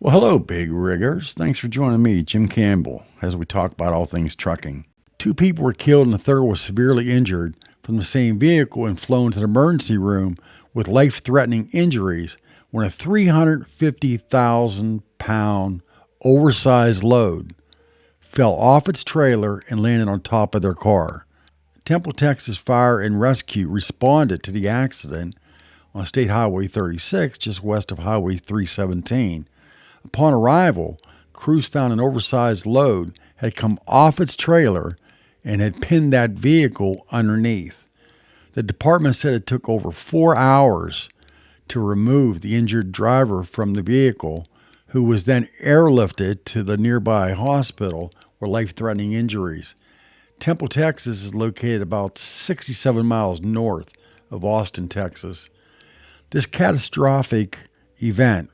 Well, hello, big riggers. Thanks for joining me, Jim Campbell, as we talk about all things trucking. 2 people were killed and a third was severely injured from the same vehicle and flown to the emergency room with life-threatening injuries when a 350,000-pound oversized load fell off its trailer and landed on top of their car. Temple, Texas Fire and Rescue responded to the accident on State Highway 36, just west of Highway 317. Upon arrival, crews found an oversized load had come off its trailer and had pinned that vehicle underneath. The department said it took over 4 hours to remove the injured driver from the vehicle, who was then airlifted to the nearby hospital with life-threatening injuries. Temple, Texas is located about 67 miles north of Austin, Texas. This catastrophic event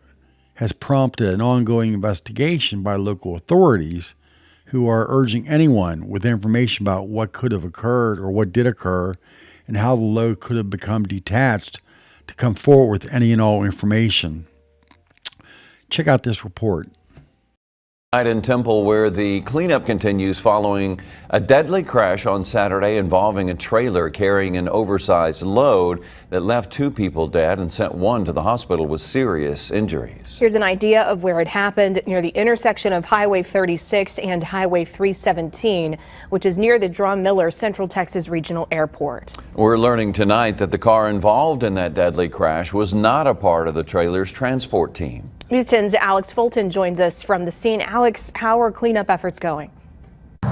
has prompted an ongoing investigation by local authorities who are urging anyone with information about what could have occurred or what did occur and how the load could have become detached to come forward with any and all information. Check out this report. Tonight in Temple, where the cleanup continues following a deadly crash on Saturday involving a trailer carrying an oversized load that left 2 people dead and sent 1 to the hospital with serious injuries. Here's an idea of where it happened near the intersection of Highway 36 and Highway 317, which is near the Drum Miller Central Texas Regional Airport. We're learning tonight that the car involved in that deadly crash was not a part of the trailer's transport team. News 10's Alex Fulton joins us from the scene. Alex, how are cleanup efforts going?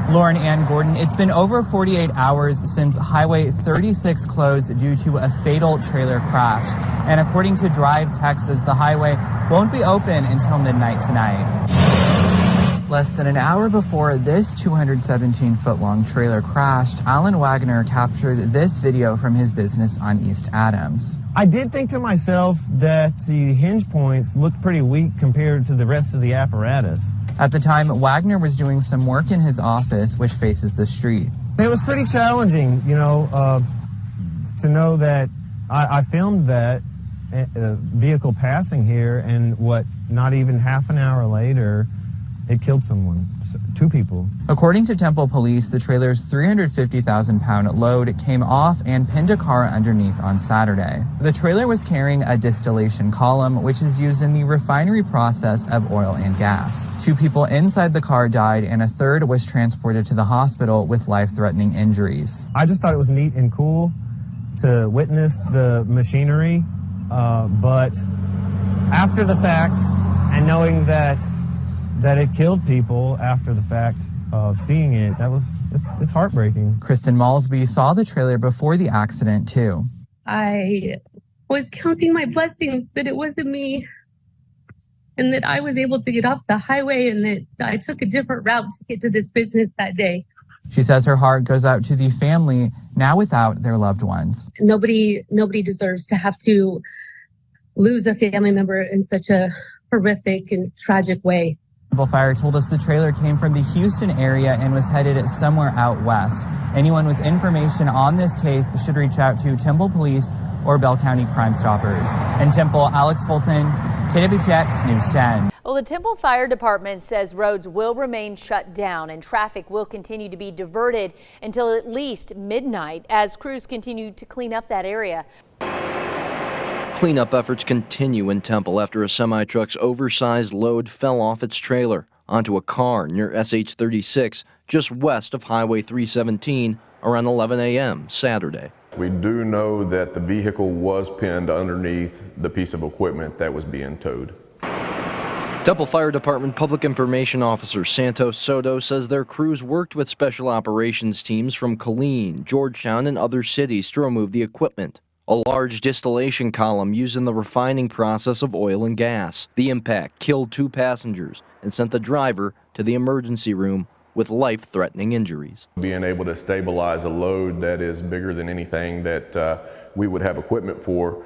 Lauren and Gordon, it's been over 48 hours since Highway 36 closed due to a fatal trailer crash. And according to Drive Texas, the highway won't be open until midnight tonight. Less than an hour before this 217-foot-long trailer crashed, Alan Wagner captured this video from his business on East Adams. I did think to myself that the hinge points looked pretty weak compared to the rest of the apparatus. At the time, Wagner was doing some work in his office, which faces the street. It was pretty challenging, to know that I filmed that vehicle passing here, and not even half an hour later, it killed someone, 2 people. According to Temple Police, the trailer's 350,000-pound load came off and pinned a car underneath on Saturday. The trailer was carrying a distillation column, which is used in the refinery process of oil and gas. 2 people inside the car died, and a third was transported to the hospital with life-threatening injuries. I just thought it was neat and cool to witness the machinery, but after the fact, and knowing that it killed people after the fact of seeing it, it's heartbreaking. Kristen Malsby saw the trailer before the accident too. I was counting my blessings that it wasn't me, and that I was able to get off the highway, and that I took a different route to get to this business that day. She says her heart goes out to the family now without their loved ones. Nobody deserves to have to lose a family member in such a horrific and tragic way. Temple Fire told us the trailer came from the Houston area and was headed somewhere out west. Anyone with information on this case should reach out to Temple Police or Bell County Crime Stoppers. In Temple, Alex Fulton, KWTX News 10. Well, the Temple Fire Department says roads will remain shut down and traffic will continue to be diverted until at least midnight as crews continue to clean up that area. Cleanup efforts continue in Temple after a semi-truck's oversized load fell off its trailer onto a car near SH 36 just west of Highway 317 around 11 a.m. Saturday. We do know that the vehicle was pinned underneath the piece of equipment that was being towed. Temple Fire Department Public Information Officer Santos Soto says their crews worked with special operations teams from Killeen, Georgetown, and other cities to remove the equipment. A large distillation column used in the refining process of oil and gas. The impact killed 2 passengers and sent the driver to the emergency room with life-threatening injuries. Being able to stabilize a load that is bigger than anything that we would have equipment for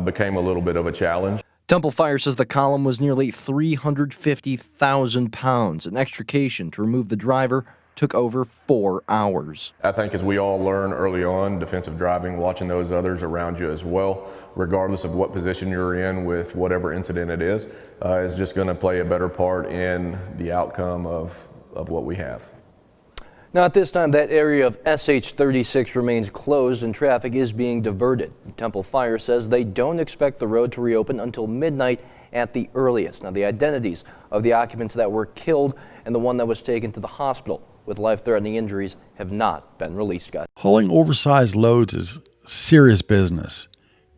became a little bit of a challenge. Temple Fire says the column was nearly 350,000 pounds. An extrication to remove the driver took over 4 hours. I think as we all learn early on, defensive driving, watching those others around you as well, regardless of what position you're in with whatever incident it is just going to play a better part in the outcome of what we have. Now at this time, that area of SH-36 remains closed and traffic is being diverted. Temple Fire says they don't expect the road to reopen until midnight at the earliest. Now the identities of the occupants that were killed and the one that was taken to the hospital with life-threatening injuries have not been released, guys. Hauling oversized loads is serious business,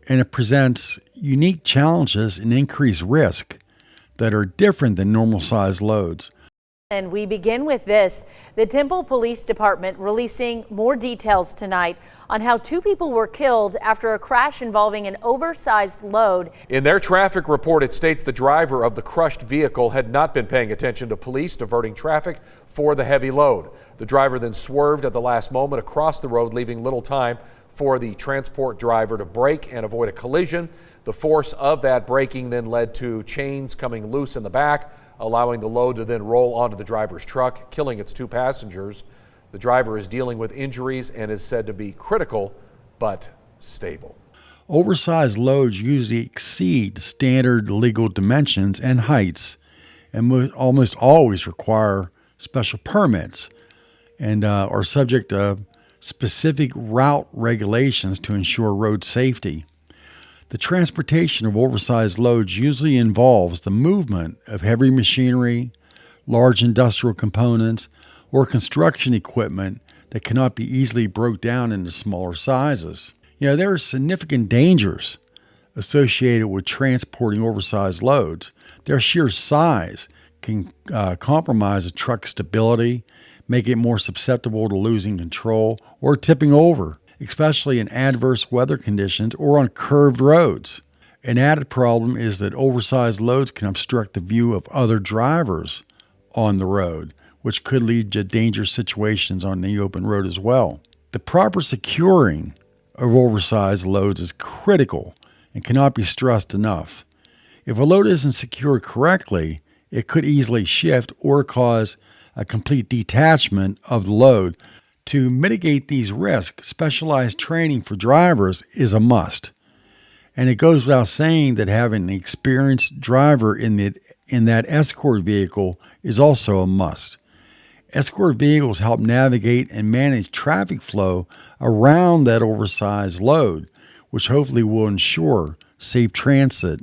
and it presents unique challenges and increased risk that are different than normal sized loads. And we begin with this. The Temple Police Department releasing more details tonight on how 2 people were killed after a crash involving an oversized load. In their traffic report, it states the driver of the crushed vehicle had not been paying attention to police diverting traffic for the heavy load. The driver then swerved at the last moment across the road, leaving little time for the transport driver to brake and avoid a collision. The force of that braking then led to chains coming loose in the back, allowing the load to then roll onto the driver's truck, killing its 2 passengers. The driver is dealing with injuries and is said to be critical but stable. Oversized loads usually exceed standard legal dimensions and heights and almost always require special permits and are subject to specific route regulations to ensure road safety. The transportation of oversized loads usually involves the movement of heavy machinery, large industrial components, or construction equipment that cannot be easily broken down into smaller sizes. There are significant dangers associated with transporting oversized loads. Their sheer size can compromise a truck's stability, make it more susceptible to losing control or tipping over, especially in adverse weather conditions or on curved roads. An added problem is that oversized loads can obstruct the view of other drivers on the road, which could lead to dangerous situations on the open road as well. The proper securing of oversized loads is critical and cannot be stressed enough. If a load isn't secured correctly, it could easily shift or cause a complete detachment of the load. To mitigate these risks, specialized training for drivers is a must. And it goes without saying that having an experienced driver in that escort vehicle is also a must. Escort vehicles help navigate and manage traffic flow around that oversized load, which hopefully will ensure safe transit,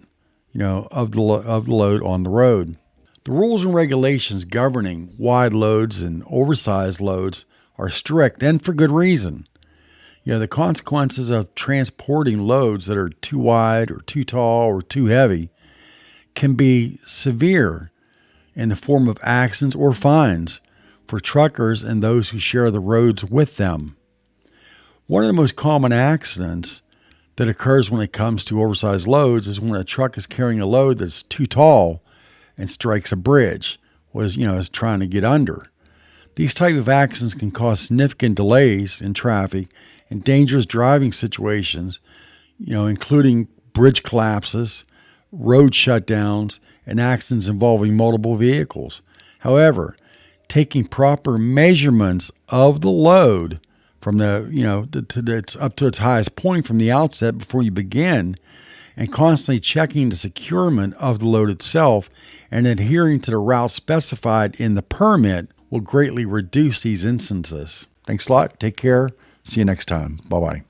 of the load on the road. The rules and regulations governing wide loads and oversized loads are strict, and for good reason. The consequences of transporting loads that are too wide or too tall or too heavy can be severe in the form of accidents or fines for truckers and those who share the roads with them. One of the most common accidents that occurs when it comes to oversized loads is when a truck is carrying a load that's too tall and strikes a bridge, is trying to get under. These type of accidents can cause significant delays in traffic and dangerous driving situations, including bridge collapses, road shutdowns, and accidents involving multiple vehicles. However, taking proper measurements of the load from it's up to its highest point from the outset before you begin, and constantly checking the securement of the load itself and adhering to the route specified in the permit will greatly reduce these instances. Thanks a lot. Take care. See you next time. Bye-bye.